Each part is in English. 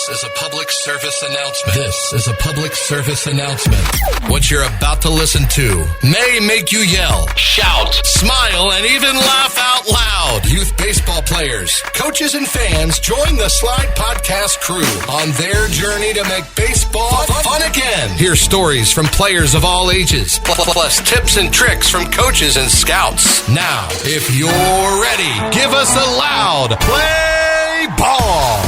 This is a public service announcement. This is a public service announcement. What you're about to listen to may make you yell, shout, smile, and even laugh out loud. Youth baseball players, coaches, and fans join the Slide Podcast crew on their journey to make baseball fun again. Hear stories from players of all ages, plus tips and tricks from coaches and scouts. Now, if you're ready, give us a loud play ball.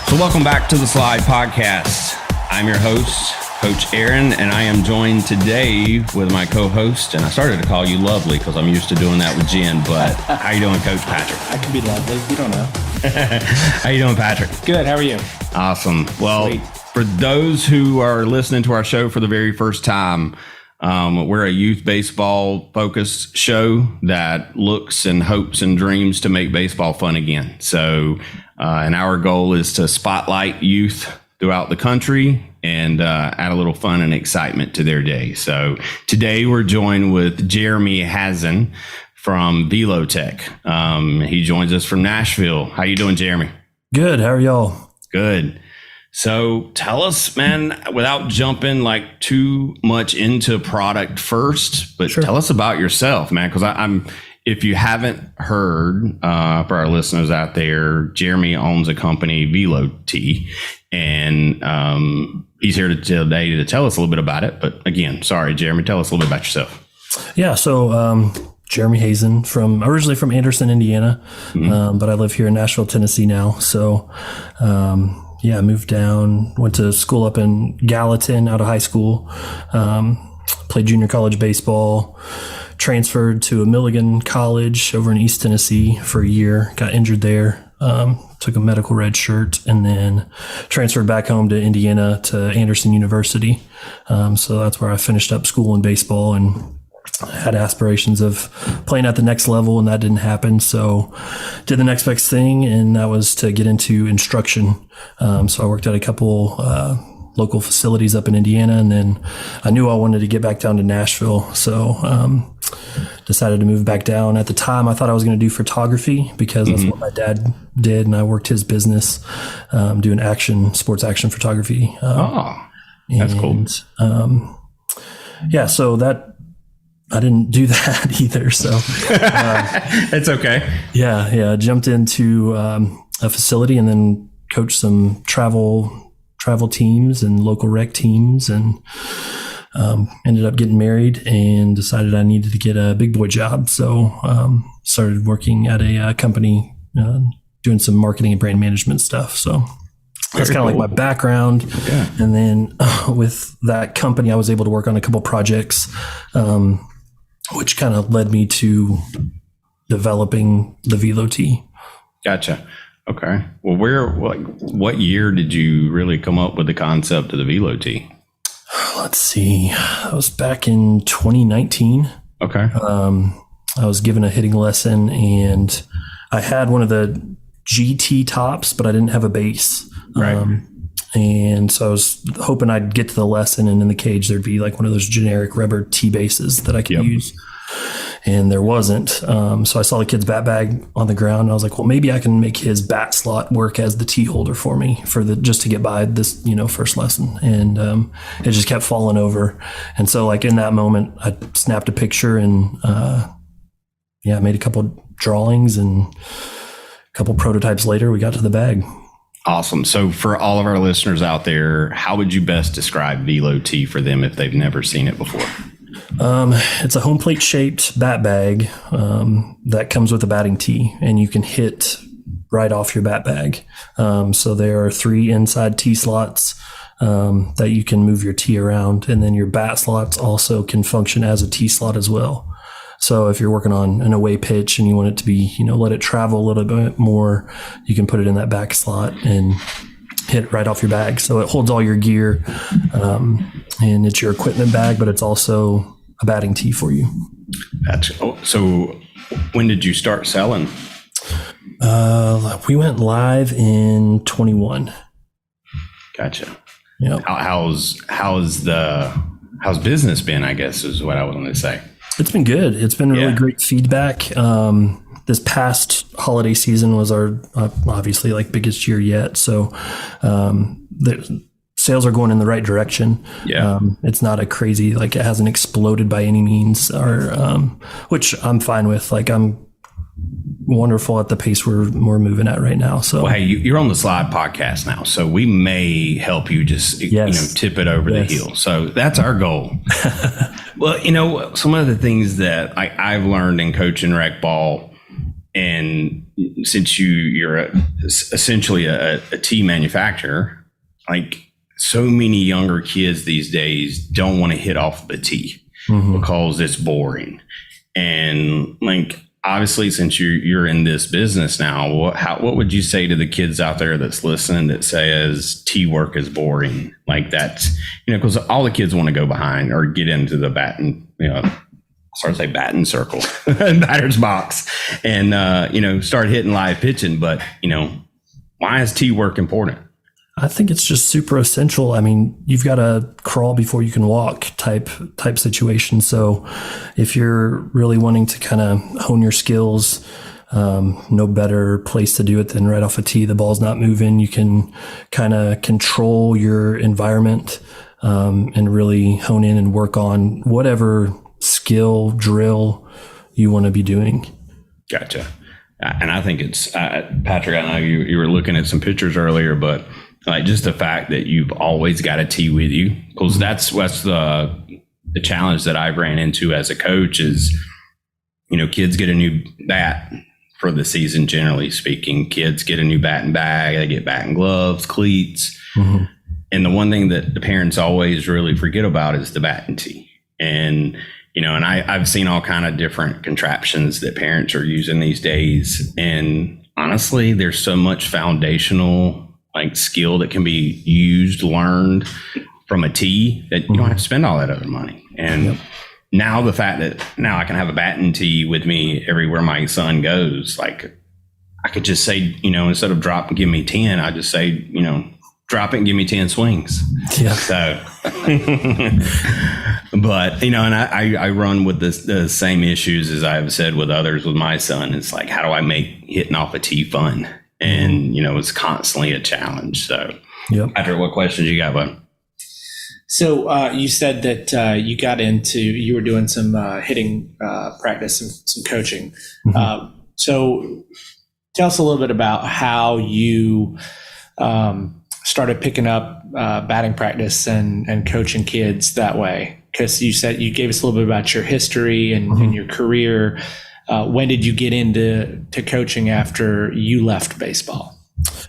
So welcome back to the Slide Podcast. I'm your host, Coach Aaron, and I am joined today with my co-host, and I started to call you Lovely because I'm used to doing that with Jen, but how you doing, Coach Patrick? I can be lovely. You don't know. How you doing, Patrick? Good. How are you? Awesome. Well, Sweet. For those who are listening to our show for the very first time, we're a youth baseball focused show that looks and hopes and dreams to make baseball fun again. So, and our goal is to spotlight youth throughout the country and add a little fun and excitement to their day. So today we're joined with Jeremy Hazen from VeloTee. He joins us from Nashville. How you doing, Jeremy? Good. How are y'all? Good. So tell us, man, without jumping like too much into product first, but Tell us about yourself, man, because I'm if you haven't heard, for our listeners out there, Jeremy owns a company, VeloTee, and he's here today to tell us a little bit about it. But again, sorry, Jeremy, tell us a little bit about yourself. Yeah, so Jeremy Hazen, originally from Anderson, Indiana, but I live here in Nashville, Tennessee now. So, I moved down, went to school up in Gallatin out of high school, played junior college baseball, transferred to a Milligan college over in East Tennessee for a year, got injured there, took a medical red shirt, and then transferred back home to Indiana to Anderson University. So that's where I finished up school in baseball and had aspirations of playing at the next level, and that didn't happen. So did the next best thing, and that was to get into instruction. So I worked at a couple local facilities up in Indiana, and then I knew I wanted to get back down to Nashville. So decided to move back down. At the time, I thought I was going to do photography because that's what my dad did, and I worked his business doing sports action photography. That's cool. So that I didn't do that either. So it's okay. Yeah. Jumped into a facility and then coached some travel teams and local rec teams, and ended up getting married and decided I needed to get a big boy job. So started working at a company doing some marketing and brand management stuff. So that's kind of like my background. Yeah. And then with that company, I was able to work on a couple projects, which kind of led me to developing the VeloTee. Gotcha. Okay. Well, what year did you really come up with the concept of the VeloTee? Let's see. That was back in 2019. Okay. I was given a hitting lesson, and I had one of the GT tops, but I didn't have a base. Right. And so I was hoping I'd get to the lesson, and in the cage there'd be like one of those generic rubber T bases that I could use. And there wasn't. So I saw the kid's bat bag on the ground, and I was like, well, maybe I can make his bat slot work as the tee holder for me just to get by this, first lesson. And it just kept falling over. And so like in that moment, I snapped a picture and made a couple drawings, and a couple prototypes later, we got to the bag. Awesome. So for all of our listeners out there, how would you best describe VeloTee for them if they've never seen it before? It's a home plate shaped bat bag that comes with a batting tee, and you can hit right off your bat bag. So there are 3 inside tee slots that you can move your tee around, and then your bat slots also can function as a tee slot as well. So if you're working on an away pitch and you want it to be, let it travel a little bit more, you can put it in that back slot and hit it right off your bag. So it holds all your gear, and it's your equipment bag, but it's also a batting tee for you. So when did you start selling? We went live in 21. Gotcha. Yep. How's business been, I guess, is what I was going to say. It's been good. It's been really great feedback. this past holiday season was our obviously like biggest year yet. So the sales are going in the right direction. Yeah. It's not a crazy, like it hasn't exploded by any means, or which I'm fine with. Like I'm wonderful at the pace we're moving at right now. So well, hey, you're on the Slide podcast now, so we may help you just tip it over the hill. So that's our goal. Well, some of the things that I've learned in coaching rec ball, and since you're essentially a tee manufacturer, like so many younger kids these days don't want to hit off the tee because it's boring. And like, obviously, since you're in this business now, what would you say to the kids out there that's listening that says tee work is boring? Like that's, because all the kids want to go behind or get into the batting, batting circle, batter's box, and start hitting live pitching. But why is tee work important? I think it's just super essential. I mean, you've got to crawl before you can walk type situation. So if you're really wanting to kind of hone your skills, no better place to do it than right off a tee. The ball's not moving. You can kind of control your environment and really hone in and work on whatever skill, drill you want to be doing. Gotcha. And I think it's, Patrick, I know you were looking at some pictures earlier, but like just the fact that you've always got a tee with you, because that's the challenge that I've ran into as a coach is, kids get a new bat for the season, generally speaking. Kids get a new bat and bag, they get bat and gloves, cleats. And the one thing that the parents always really forget about is the bat and tee. And, and I've seen all kind of different contraptions that parents are using these days. And honestly, there's so much foundational skill that can be learned from a tee that you don't have to spend all that other money. And now the fact that now I can have a bat and tee with me everywhere my son goes, like I could just say, instead of drop and give me 10, I just say, drop it and give me 10 swings. Yeah. So, but, and I run with the same issues as I've said with others with my son. It's like, how do I make hitting off a tee fun? And, it's constantly a challenge. So, Patrick, what questions you got, bud? So you said that you were doing some hitting practice, some coaching. So tell us a little bit about how you started picking up batting practice and coaching kids that way. Because you said you gave us a little bit about your history and your career. When did you get into coaching after you left baseball?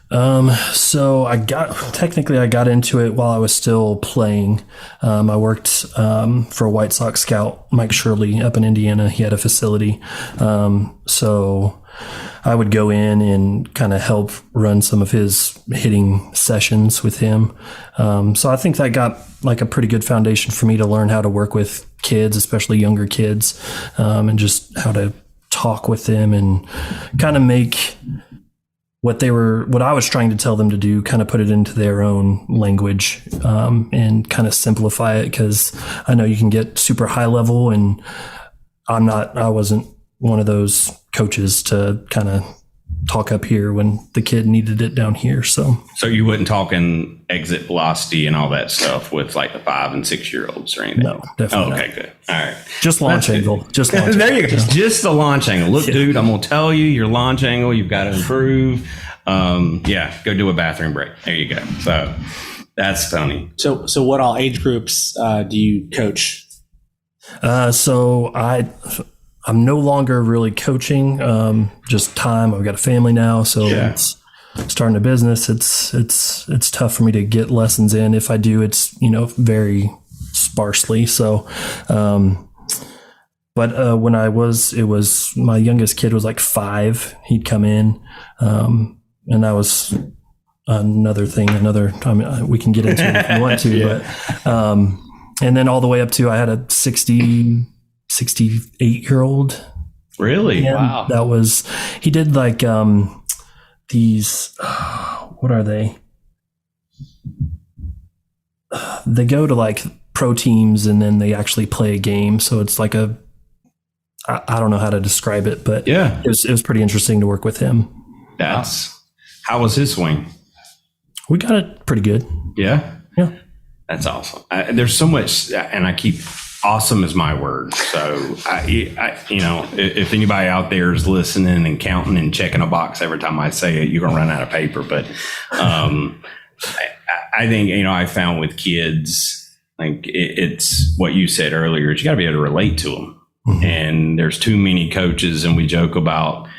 So I got into it while I was still playing. I worked for a White Sox scout, Mike Shirley, up in Indiana. He had a facility. So I would go in and kind of help run some of his hitting sessions with him. So I think that got like a pretty good foundation for me to learn how to work with kids, especially younger kids, and just how to talk with them and kind of make what I was trying to tell them to do, kind of put it into their own language, and kind of simplify it. Cause I know you can get super high level, and I wasn't one of those coaches to kind of talk up here when the kid needed it down here. So you wouldn't talk in exit velocity and all that stuff with like the 5 and 6 year olds or anything? No, definitely not. Good. All right. Just launch angle. Just launch there you go. Yeah. Just the launch angle. Look, dude, I'm going to tell you your launch angle, you've got to improve. Go do a bathroom break. There you go. So that's funny. So what all age groups do you coach? So I'm no longer really coaching, just time. I've got a family now, so it's starting a business. It's tough for me to get lessons in. If I do, it's, very sparsely. So, but when it was my youngest kid was like 5. He'd come in, and that was another time we can get into it if you want to. But and then all the way up to I had a 68-year-old. Really? Wow. That was, he did like these, what are they? They go to like pro teams and then they actually play a game. So it's like I don't know how to describe it, but Yeah. it was pretty interesting to work with him. How was his swing? We got it pretty good. Yeah. Yeah. That's awesome. There's so much, and I keep awesome is my word. So if anybody out there is listening and counting and checking a box every time I say it, you're going to run out of paper. But I think, I found with kids, like it's what you said earlier, is you got to be able to relate to them. Mm-hmm. And there's too many coaches, and we joke about,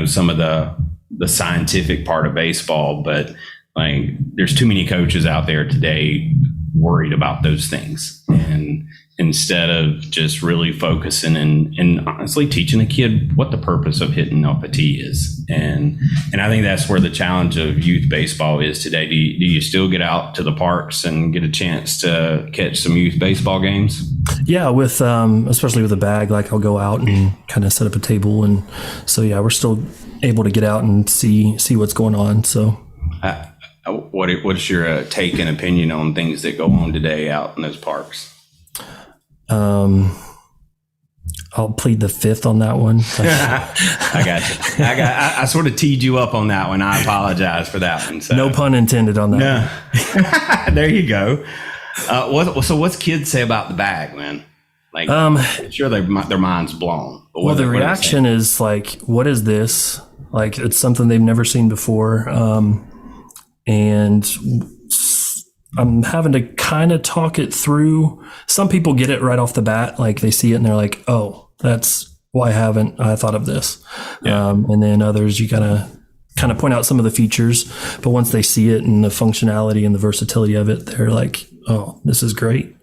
some of the scientific part of baseball, but like there's too many coaches out there today worried about those things. And instead of just really focusing and honestly teaching a kid what the purpose of hitting off a tee is. And I think that's where the challenge of youth baseball is today. Do you still get out to the parks and get a chance to catch some youth baseball games? Yeah, with especially with a bag, like I'll go out and kind of set up a table. And so, yeah, we're still able to get out and see what's going on. So what's your take and opinion on things that go on today out in those parks? I'll plead the fifth on that one. I got you. I sort of teed you up on that one. I apologize for that one. So. No pun intended on that. No. There you go. So what's kids say about the bag, man? Like, sure, their mind's blown. Well, the reaction is like, what is this? Like, it's something they've never seen before. And I'm having to kind of talk it through. Some people get it right off the bat. Like they see it and they're like, oh, that's why haven't I thought of this? Yeah. And then others, you kind of point out some of the features, but once they see it and the functionality and the versatility of it, they're like, oh, this is great.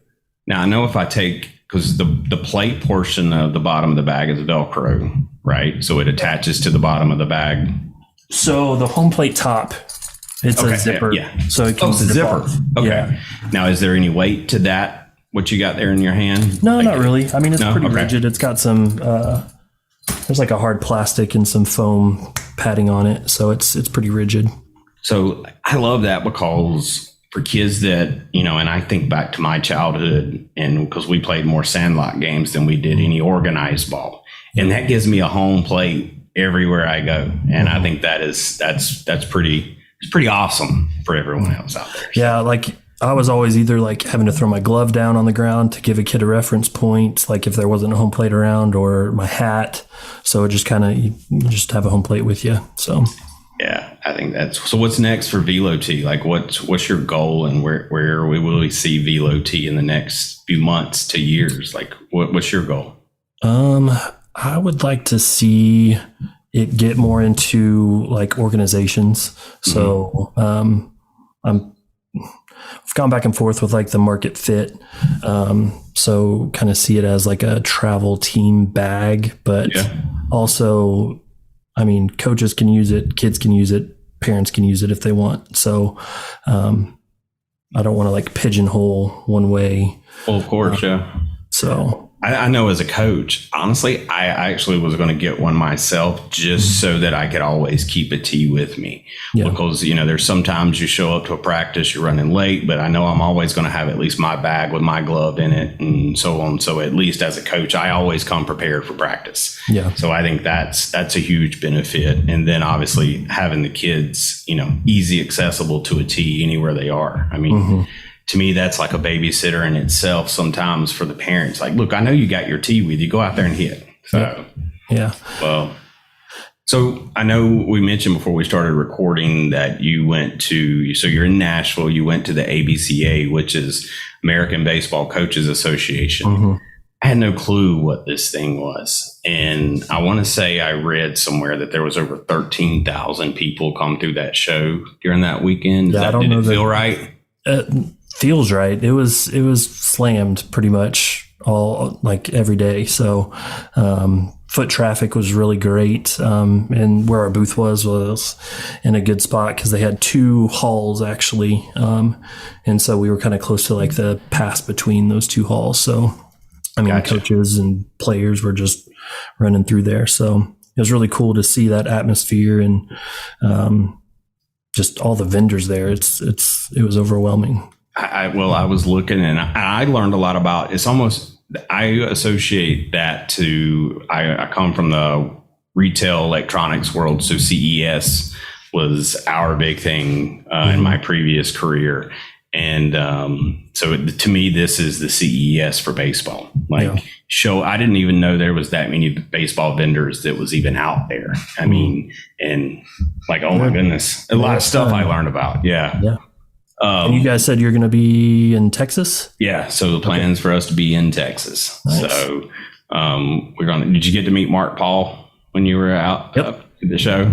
Now I know if I take, because the plate portion of the bottom of the bag is Velcro, right? So it attaches to the bottom of the bag. So the home plate top, it's a zipper. Yeah. So it can it's a zipper. Off. Okay. Yeah. Now, is there any weight to that? What you got there in your hand? No, not really. I mean, it's pretty rigid. It's got some, there's like a hard plastic and some foam padding on it. So it's pretty rigid. So I love that because for kids that, and I think back to my childhood, and because we played more sandlot games than we did any organized ball. And that gives me a home plate everywhere I go. And I think that's pretty, it's pretty awesome for everyone else out there. Yeah. Like I was always either like having to throw my glove down on the ground to give a kid a reference point, like if there wasn't a home plate around, or my hat. So it just kind of, you just have a home plate with you. So. Yeah, I think so. What's next for VeloTee? Like what's your goal, and where will we see VeloTee in the next few months to years? Like what's your goal? I would like to see it get more into like organizations. So I've gone back and forth with like the market fit. So kind of see it as like a travel team bag, but also, I mean, coaches can use it, kids can use it, parents can use it if they want. So I don't want to like pigeonhole one way. Well, of course, yeah. So I know as a coach, honestly, I actually was going to get one myself just so that I could always keep a tee with me. Yeah. Because, there's sometimes you show up to a practice, you're running late, but I know I'm always going to have at least my bag with my glove in it and so on. So at least as a coach, I always come prepared for practice. Yeah. So I think that's a huge benefit. And then obviously having the kids, easy accessible to a tee anywhere they are. I mean, to me, that's like a babysitter in itself sometimes for the parents. Like, look, I know you got your tee with you. Go out there and hit. So, yeah. Well, so I know we mentioned before we started recording that you went to, so you're in Nashville, you went to the ABCA, which is American Baseball Coaches Association. I had no clue what this thing was. And I want to say I read somewhere that there was over 13,000 people come through that show during that weekend. Did it feel right? Feels right. It was slammed pretty much all like every day. So foot traffic was really great. And where our booth was in a good spot because they had two halls actually. And so we were kind of close to like the pass between those two halls. So I mean, coaches and players were just running through there. So it was really cool to see that atmosphere and just all the vendors there. It was overwhelming. I was looking and I learned a lot about, it's almost I associate that to, I come from the retail electronics world. So CES was our big thing in my previous career. And so to me, this is the CES for baseball. I didn't even know there was that many baseball vendors that was even out there. I mean, and like, oh my goodness, a lot of stuff I learned about. Yeah. And you guys said you're going to be in Texas? Yeah. So the plans for us to be in Texas. Nice. So did you get to meet Mark Paul when you were out at the show?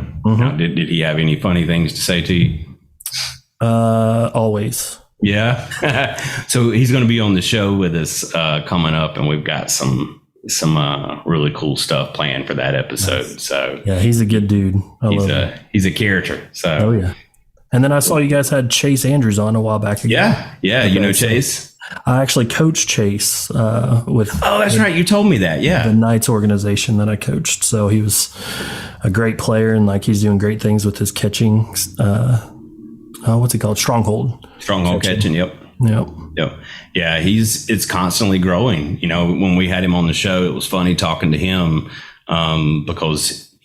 Did he have any funny things to say to you? Always. Yeah. So he's going to be on the show with us coming up, and we've got some really cool stuff planned for that episode. Nice. So yeah, he's a good dude. He's a character. So oh yeah. And then I saw you guys had Chase Andrews on a while back ago. Yeah. You know Chase? I actually coached Chase with. Oh, that's right. You told me that. Yeah. The Knights organization that I coached. So he was a great player, and like he's doing great things with his catching. What's it called? Stronghold catching. Yep. Yeah. It's constantly growing. You know, when we had him on the show, it was funny talking to him because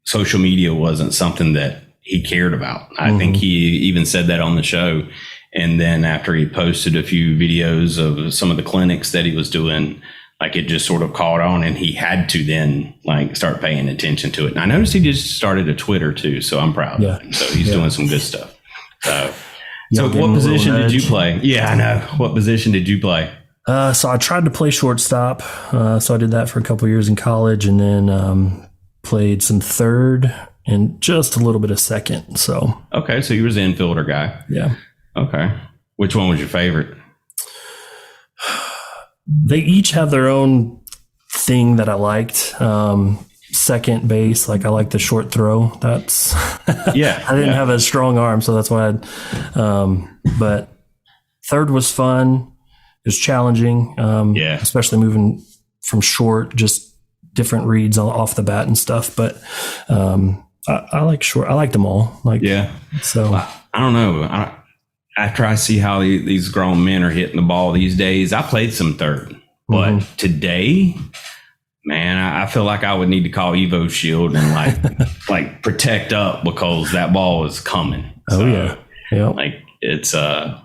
social media wasn't something that he cared about. I think he even said that on the show. And then after he posted a few videos of some of the clinics that he was doing, like it just sort of caught on, and he had to then like start paying attention to it. And I noticed he just started a Twitter too, so I'm proud of him. So he's doing some good stuff. So what position did you play? Yeah, I know. What position did you play? So I tried to play shortstop. So I did that for a couple of years in college, and then played some third and just a little bit of second. So okay, so you was the infielder guy. Yeah. Okay. Which one was your favorite? They each have their own thing that I liked. Second base, like I like the short throw. That's I didn't have a strong arm, so that's why but third was fun. It was challenging. Especially moving from short, just different reads off the bat and stuff. But I like short. I liked them all. So I don't know. After I see how these grown men are hitting the ball these days, I played some third. But today, man, I feel like I would need to call Evo Shield and like protect up because that ball is coming. Like it's I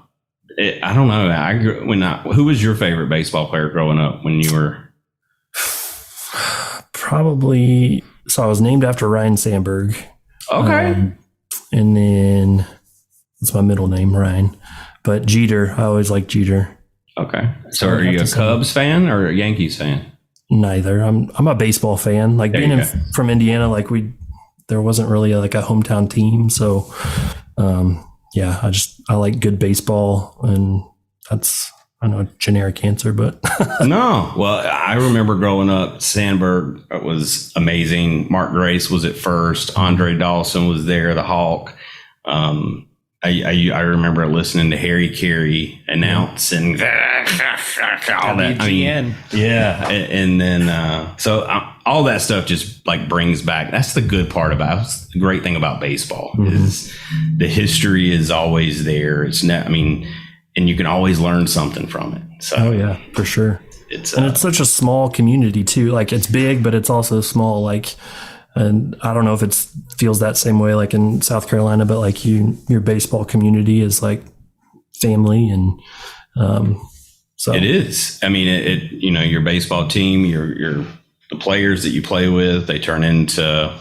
don't know. Who was your favorite baseball player growing up when you were? Probably. So I was named after Ryan Sandberg. Okay. And then that's my middle name, Ryan. But Jeter, I always liked Jeter. Okay. So are you a Cubs fan or a Yankees fan? Neither. I'm a baseball fan. Like being from Indiana, like there wasn't really a hometown team. So I like good baseball, and that's, I know, a generic answer, but no. Well, I remember growing up, Sandberg was amazing. Mark Grace was at first. Andre Dawson was there, the Hawk. I remember listening to Harry Carey announce and all that. And then all that stuff just like brings back. That's the good part about the great thing about baseball is the history is always there. It's not. And you can always learn something from it. So for sure. It's such a small community too. Like it's big, but it's also small. Like. And I don't know if it feels that same way like in South Carolina, but like your baseball community is like family. And so it is. Your baseball team, the players that you play with, they turn into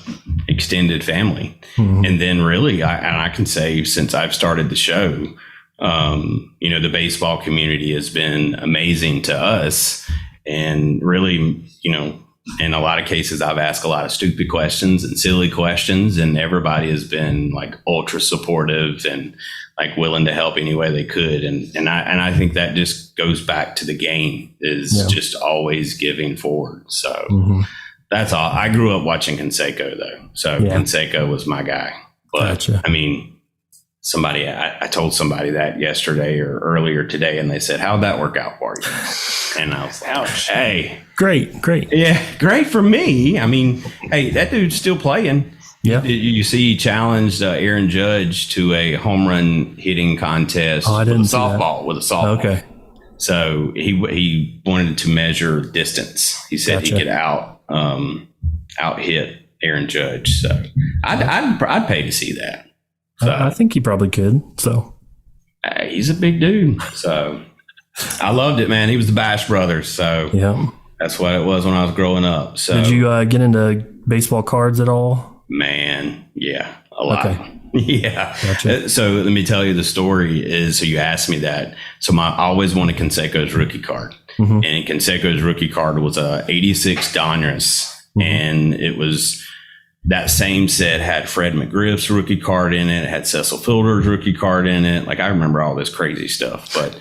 extended family. And then really, I can say since I've started the show, the baseball community has been amazing to us. And really, in a lot of cases, I've asked a lot of stupid questions and silly questions, and everybody has been like ultra supportive and like willing to help any way they could. And I think that just goes back to the game is just always giving forward. So that's all. I grew up watching Canseco though. So Canseco was my guy. But gotcha. I told somebody that yesterday or earlier today, and they said, how'd that work out for you? And I was like, ouch. Hey. Great. Yeah, great for me. Hey, that dude's still playing. Yeah. You see he challenged Aaron Judge to a home run hitting contest with a softball. Okay. So he wanted to measure distance. He said he could out hit Aaron Judge. So I'd pay to see that. So, I think he probably could. So he's a big dude. So I loved it, man. He was the Bash Brothers. So yeah, that's what it was when I was growing up. So did you get into baseball cards at all? Man, yeah, a lot. Okay. Yeah. Gotcha. So let me tell you the story is, so you asked me that. So I always wanted Canseco's rookie card. Mm-hmm. And Canseco's rookie card was a 86 Donruss. Mm-hmm. And it was, that same set had Fred McGriff's rookie card in it, had Cecil Fielder's rookie card in it. Like, I remember all this crazy stuff. But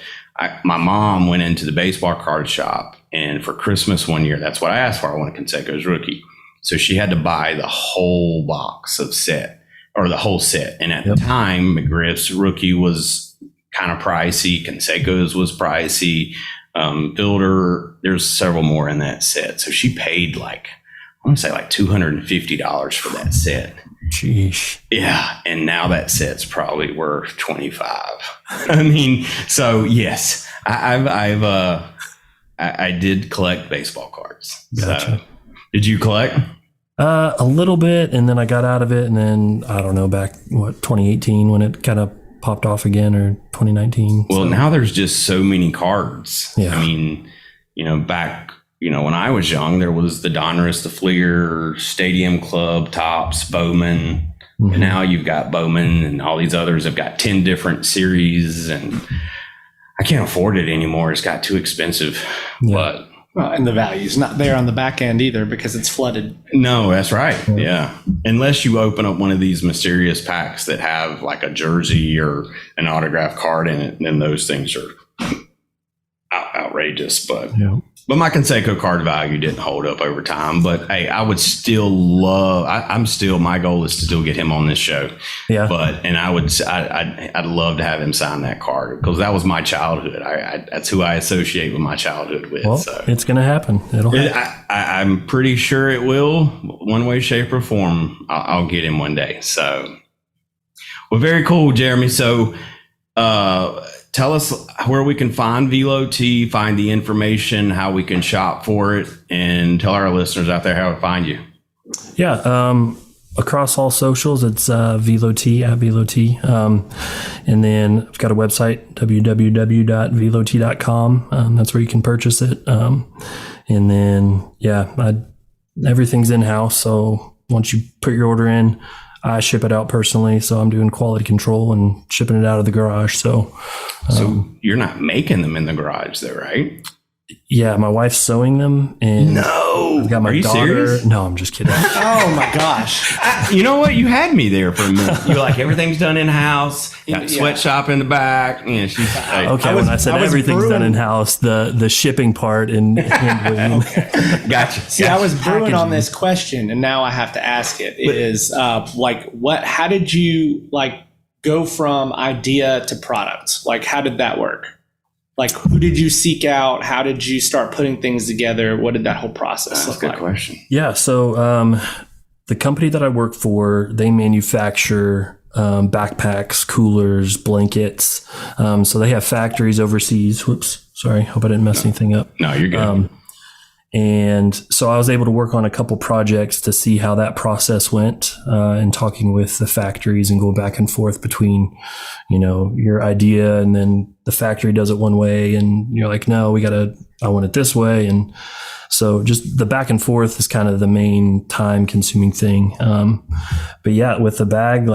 my mom went into the baseball card shop, and for Christmas one year, that's what I asked for. I wanted Canseco's rookie. So she had to buy the whole box of set, or the whole set. And at the time, McGriff's rookie was kind of pricey. Canseco's was pricey. Fielder, there's several more in that set. So she paid I want to say $250 for that set. Sheesh. Yeah. And now that set's probably worth $25. I mean, so yes, I did collect baseball cards. Gotcha. So, did you collect? A little bit, and then I got out of it, and then I don't know, back 2018 when it kind of popped off again, or 2019. Well, now there's just so many cards. Yeah. I mean, back, when I was young, there was the Donruss, the Fleer, Stadium Club, Topps, Bowman. Mm-hmm. And now you've got Bowman, and all these others have got 10 different series, and I can't afford it anymore. It's got too expensive. Yeah. Well, and the value's not there on the back end either because it's flooded. No, that's right. Yeah. Unless you open up one of these mysterious packs that have like a jersey or an autographed card in it, then those things are outrageous. But my Canseco card value didn't hold up over time. But hey, I would still love. My goal is to still get him on this show. Yeah. I'd love to have him sign that card because that was my childhood. That's who I associate with my childhood with. Well, so it's going to happen. It'll happen. I'm pretty sure it will. One way, shape, or form. I'll get him one day. So, well, very cool, Jeremy. So, tell us where we can find VeloTee, find the information, how we can shop for it, and tell our listeners out there how to find you. Yeah. Across all socials, it's VeloTee, at VeloTee. And then I've got a website, www.velotee.com. That's where you can purchase it. And then, everything's in-house. So once you put your order in, I ship it out personally, so I'm doing quality control and shipping it out of the garage. So you're not making them in the garage, though, right? Yeah, my wife's sewing them, and no, I've got my daughter. Serious? No, I'm just kidding. Oh my gosh! You know what? You had me there for a minute. You're like, everything's done in house. Got sweatshop in the back. Yeah, she's okay. When I said everything's done in house, the shipping part and okay. Gotcha. See, I was brewing on this question, and now I have to ask it. What? How did you go from idea to product? How did that work? Who did you seek out? How did you start putting things together? What did that whole process look like? That's a good question. Yeah. So the company that I work for, they manufacture backpacks, coolers, blankets. So they have factories overseas. Whoops. Sorry. Hope I didn't mess anything up. No, you're good. And so I was able to work on a couple projects to see how that process went, and talking with the factories and going back and forth between, your idea, and then the factory does it one way and you're like, no, I want it this way. And so just the back and forth is kind of the main time consuming thing. But yeah, with the bag,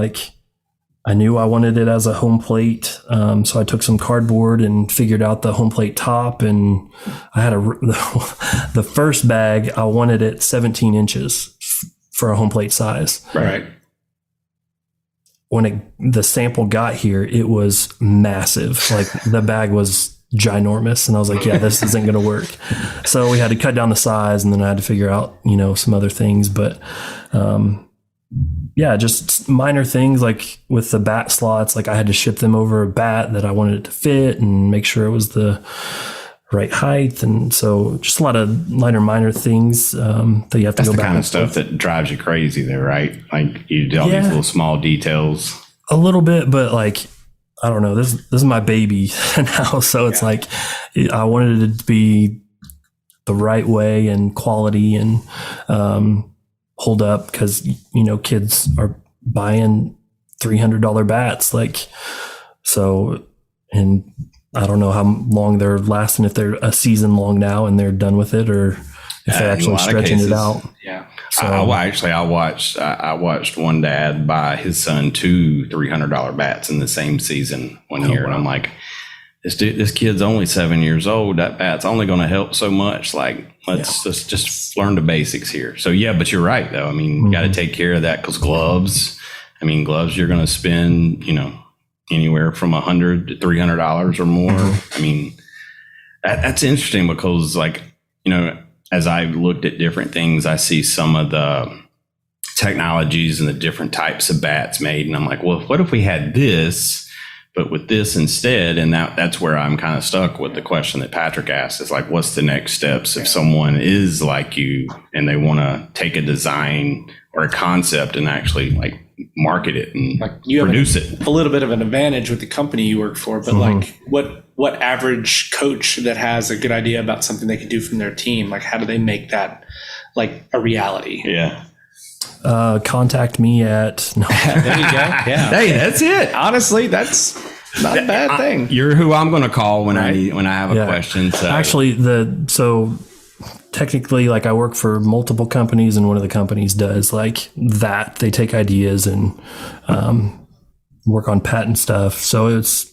I knew I wanted it as a home plate. So I took some cardboard and figured out the home plate top, and I had the first bag, I wanted it 17 inches for a home plate size. Right. When the sample got here, it was massive. The bag was ginormous, and I was like, yeah, this isn't going to work. So we had to cut down the size, and then I had to figure out, some other things, but, just minor things with the bat slots. I had to ship them over a bat that I wanted it to fit and make sure it was the right height. And so just a lot of minor things that you have to go back. That's the kind of stuff that drives you crazy there, right? You do all these little small details. A little bit, but I don't know. This is my baby now, so it's like I wanted it to be the right way and quality and hold up, because kids are buying $300 bats, so, and I don't know how long they're lasting, if they're a season long now and they're done with it, or if they're actually stretching it out. Yeah. So, I watched one dad buy his son 2 $300 bats in the same season one year. Wow. And I'm like, this kid's only 7 years old. That bat's only going to help so much. Let's just learn the basics here. So but you're right though. I mean, you got to take care of that, because gloves you're going to spend, anywhere from $100 to $300 or more. I mean, that's interesting, because as I've looked at different things, I see some of the technologies and the different types of bats made. And I'm like, well, what if we had this, but with this instead? And that's where I'm kind of stuck with the question that Patrick asked, is like, what's the next steps if someone is like you and they want to take a design or a concept and actually market it and you produce it? A little bit of an advantage with the company you work for, but what average coach that has a good idea about something they could do from their team, how do they make that a reality? Yeah. Contact me at there you go. Yeah. Hey, that's it. Honestly, that's not a bad thing. You're who I'm going to call when I have a question. So. Actually, technically, I work for multiple companies, and one of the companies does that. They take ideas and work on patent stuff. So it's,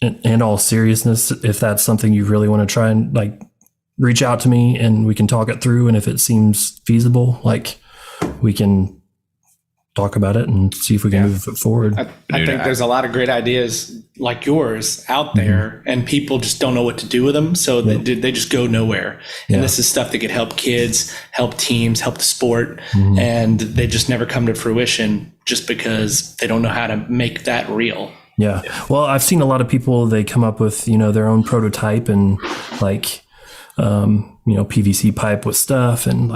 in all seriousness, if that's something you really want to try, and reach out to me and we can talk it through. And if it seems feasible, we can talk about it and see if we can move it forward. I think there's a lot of great ideas like yours out there, and people just don't know what to do with them. So they just go nowhere. And this is stuff that could help kids, help teams, help the sport. And they just never come to fruition just because they don't know how to make that real. Yeah. Well, I've seen a lot of people, they come up with, their own prototype and PVC pipe with stuff, and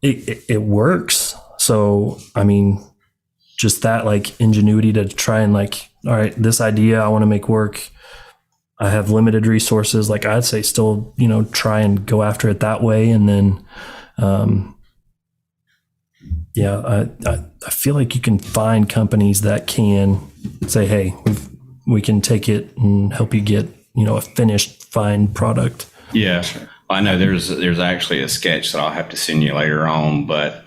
it works. So, I mean, just that ingenuity to try and all right, this idea I want to make work. I have limited resources. I'd say still, try and go after it that way. And then, I feel like you can find companies that can say, hey, we can take it and help you get, a finished fine product. Yeah. I know there's actually a sketch that I'll have to send you later on, but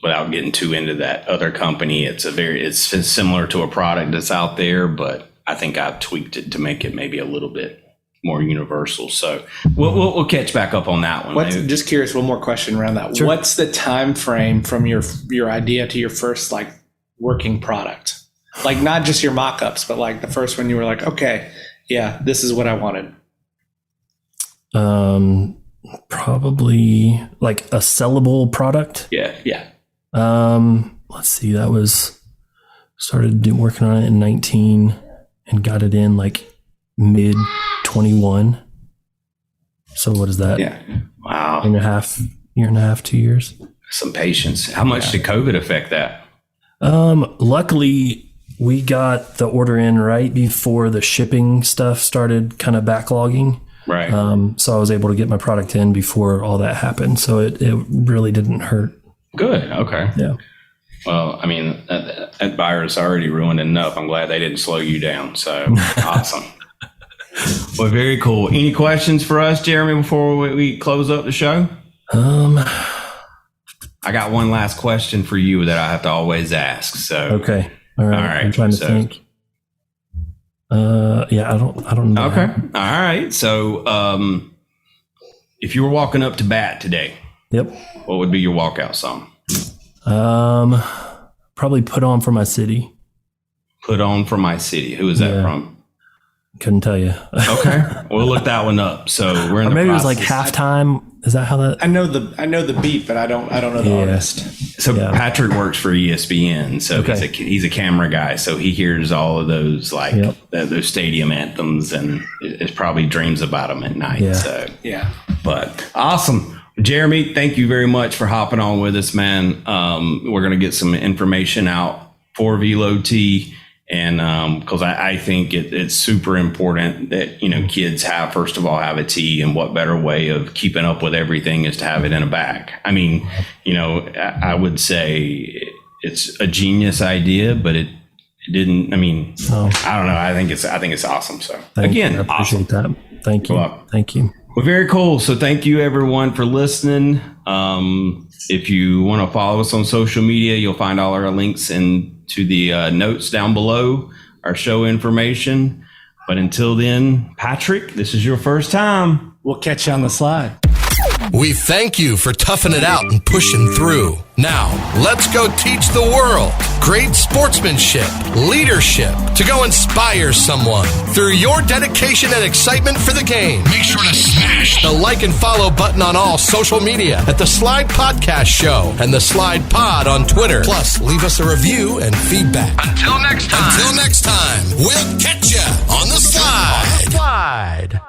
without getting too into that other company, it's similar to a product that's out there, but I think I've tweaked it to make it maybe a little bit more universal. So we'll catch back up on that one. Just curious, one more question around that. Sure. What's the time frame from your idea to your first working product? Not just your mock-ups, but the first one you were okay, yeah, this is what I wanted. Probably a sellable product. Yeah. Let's see, that was started working on it in 19 and got it in mid 21. So what is that? Yeah. Wow. Year and a half, 2 years. Some patience. How much did COVID affect that? Luckily we got the order in right before the shipping stuff started kind of backlogging. Right. So I was able to get my product in before all that happened. So it really didn't hurt. Good. Okay. Yeah. Well, I mean, that virus already ruined enough. I'm glad they didn't slow you down. So awesome. Well, very cool. Any questions for us, Jeremy, before we close up the show? I got one last question for you that I have to always ask. So okay. All right. I'm trying to think. I don't know. Okay. All right. So, if you were walking up to bat today, yep, what would be your walkout song? Probably Put On For My City. Put On For My City. Who is that from? Couldn't tell you. Okay. We'll look that one up. So we're in the maybe process. It was halftime. Is that how that? I know the beat, but I don't know the artist. So Patrick works for ESPN. So he's a camera guy. So he hears all of those those stadium anthems, and it probably dreams about them at night. Yeah. So but awesome. Jeremy, thank you very much for hopping on with us, man. We're going to get some information out for VeloTee. And because I think it's super important that, kids first of all, have a tee. And what better way of keeping up with everything is to have it in a bag. I mean, I would say it's a genius idea, but it didn't. I mean, I don't know. I think it's awesome. So I appreciate awesome. that. Thank you. Thank you. Well, very cool. So thank you everyone for listening. If you want to follow us on social media, you'll find all our links into the notes down below, our show information. But until then, Patrick, this is your first time. We'll catch you on the slide. We thank you for toughing it out and pushing through. Now, let's go teach the world great sportsmanship, leadership, to go inspire someone through your dedication and excitement for the game. Make sure to smash the like and follow button on all social media at The Slide Podcast Show and The Slide Pod on Twitter. Plus, leave us a review and feedback. Until next time, we'll catch ya on the slide.